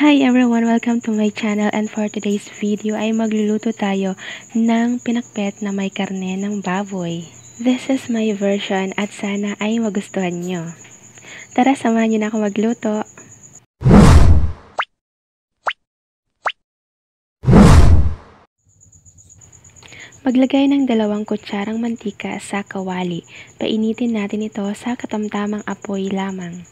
Hi everyone! Welcome to my channel, and for today's video ay magluluto tayo ng pinakbet na may karne ng baboy. This is my version at sana ay magustuhan nyo. Tara, samahan nyo na ako magluto. Maglagay ng 2 kutsarang mantika sa kawali. Painitin natin ito sa katamtamang apoy lamang.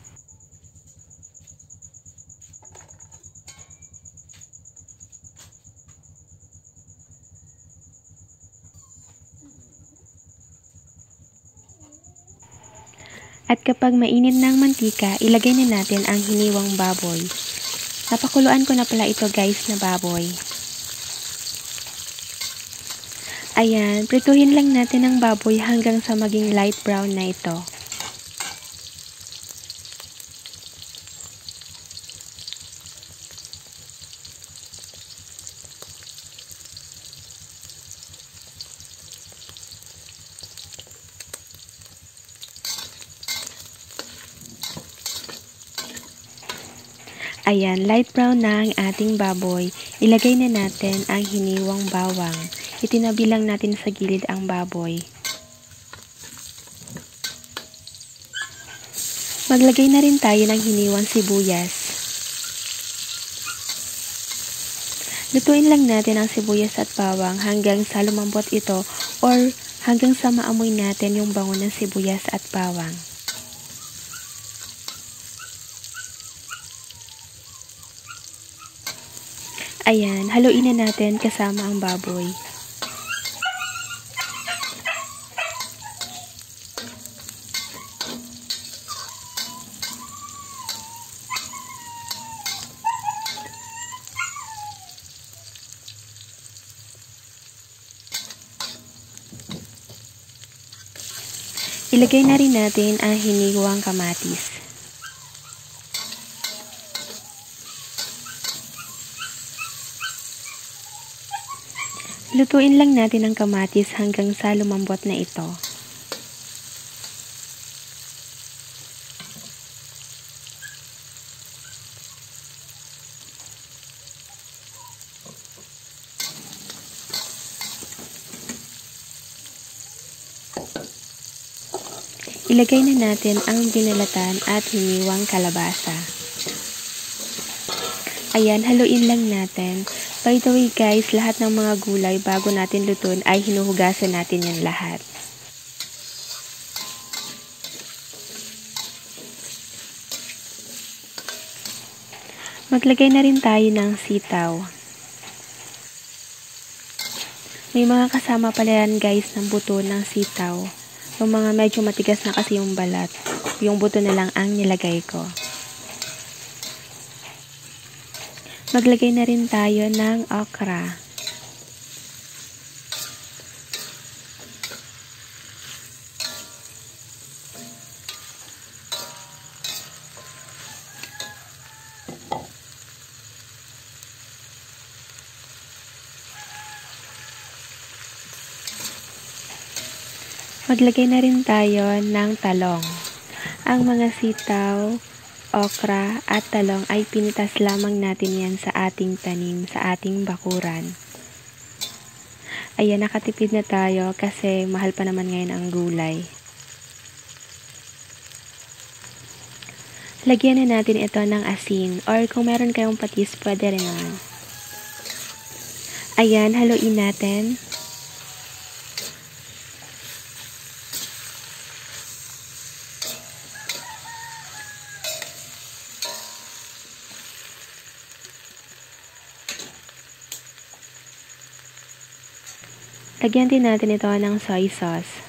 At kapag mainit ng mantika, ilagay na natin ang hiniwang baboy. Napakuluan ko na pala ito guys na baboy. Ayan, prituhin lang natin ang baboy hanggang sa maging light brown na ito. Ayan, light brown na ang ating baboy. Ilagay na natin ang hiniwang bawang. Itinabi lang natin sa gilid ang baboy. Maglagay na rin tayo ng hiniwang sibuyas. Lutuin lang natin ang sibuyas at bawang hanggang sa lumambot ito or hanggang sa maamoy natin yung bango ng sibuyas at bawang. Ayan, haluin na natin kasama ang baboy. Ilagay na rin natin ang hiniwang kamatis. Lutuin lang natin ang kamatis hanggang sa lumambot na ito. Ilagay na natin ang binalatan at hiniwang kalabasa. Ayan, haluin lang natin. By the way guys, lahat ng mga gulay bago natin lutuin ay hinuhugasan natin yan lahat. Maglagay na rin tayo ng sitaw. May mga kasama pala yan guys ng buto ng sitaw. Yung mga medyo matigas na kasi yung balat. Yung buto na lang ang nilagay ko. Maglagay na rin tayo ng okra. Maglagay na rin tayo ng talong. Ang mga sitaw, okra at talong ay pinitas lamang natin yan sa ating tanim, sa ating bakuran. Ayan, nakatipid na tayo kasi mahal pa naman ngayon ang gulay. Lagyan na natin ito ng asin or kung meron kayong patis, pwede rin naman. Ayan, haluin natin. Lagyan din natin ito ng soy sauce.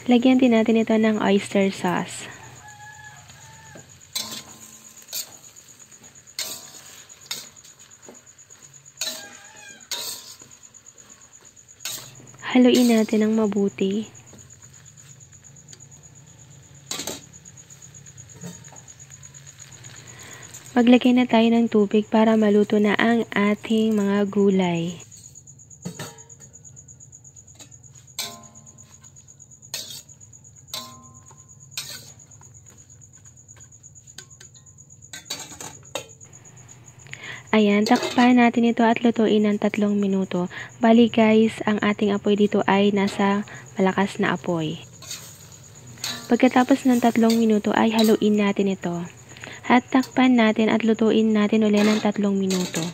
Lagyan din natin ito ng oyster sauce. Haluin natin ng mabuti. Maglagay na tayo ng tubig para maluto na ang ating mga gulay. Ayan, takpan natin ito at lutuin ng 3 minuto. Bali guys, ang ating apoy dito ay nasa malakas na apoy. Pagkatapos ng 3 minuto ay haluin natin ito. At takpan natin at lutuin natin ulit ng 3 minuto.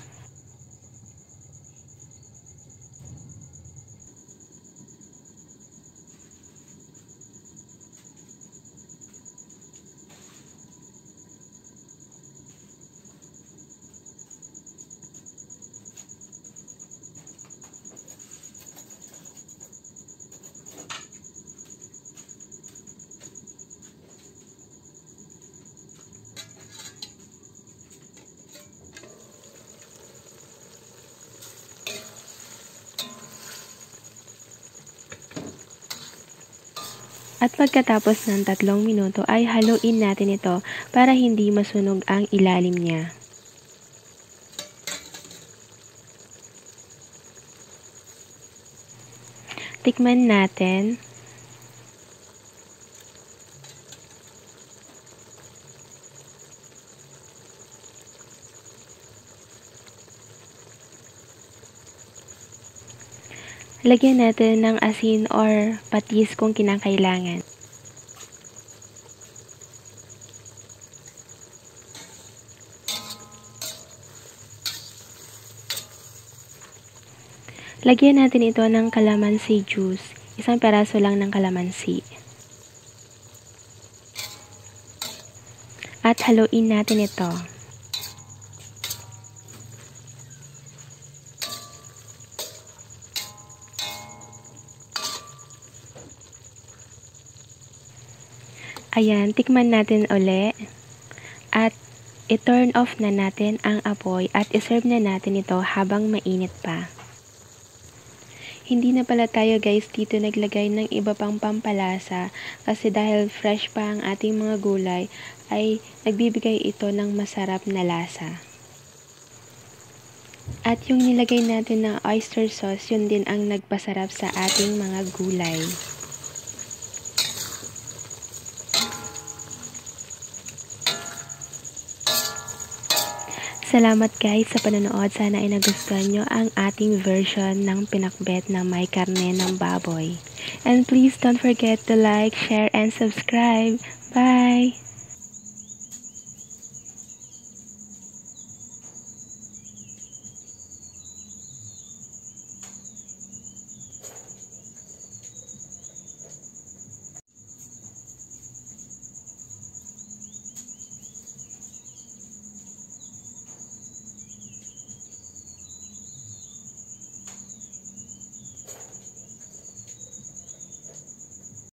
At pagkatapos ng 3 minuto ay haluin natin ito para hindi masunog ang ilalim niya. Tikman natin. Lagyan natin ng asin or patis kung kinakailangan. Lagyan natin ito ng calamansi juice. Isang peraso lang ng calamansi. At haluin natin ito. Ayan, tikman natin uli. At i-turn off na natin ang apoy at iserve na natin ito habang mainit pa. Hindi na pala tayo guys dito naglagay ng iba pang pampalasa kasi dahil fresh pa ang ating mga gulay ay nagbibigay ito ng masarap na lasa. At yung nilagay natin na oyster sauce, yun din ang nagpasarap sa ating mga gulay. Salamat guys sa panonood. Sana ay nagustuhan nyo ang ating version ng pinakbet na may karne ng baboy. And please don't forget to like, share, and subscribe. Bye!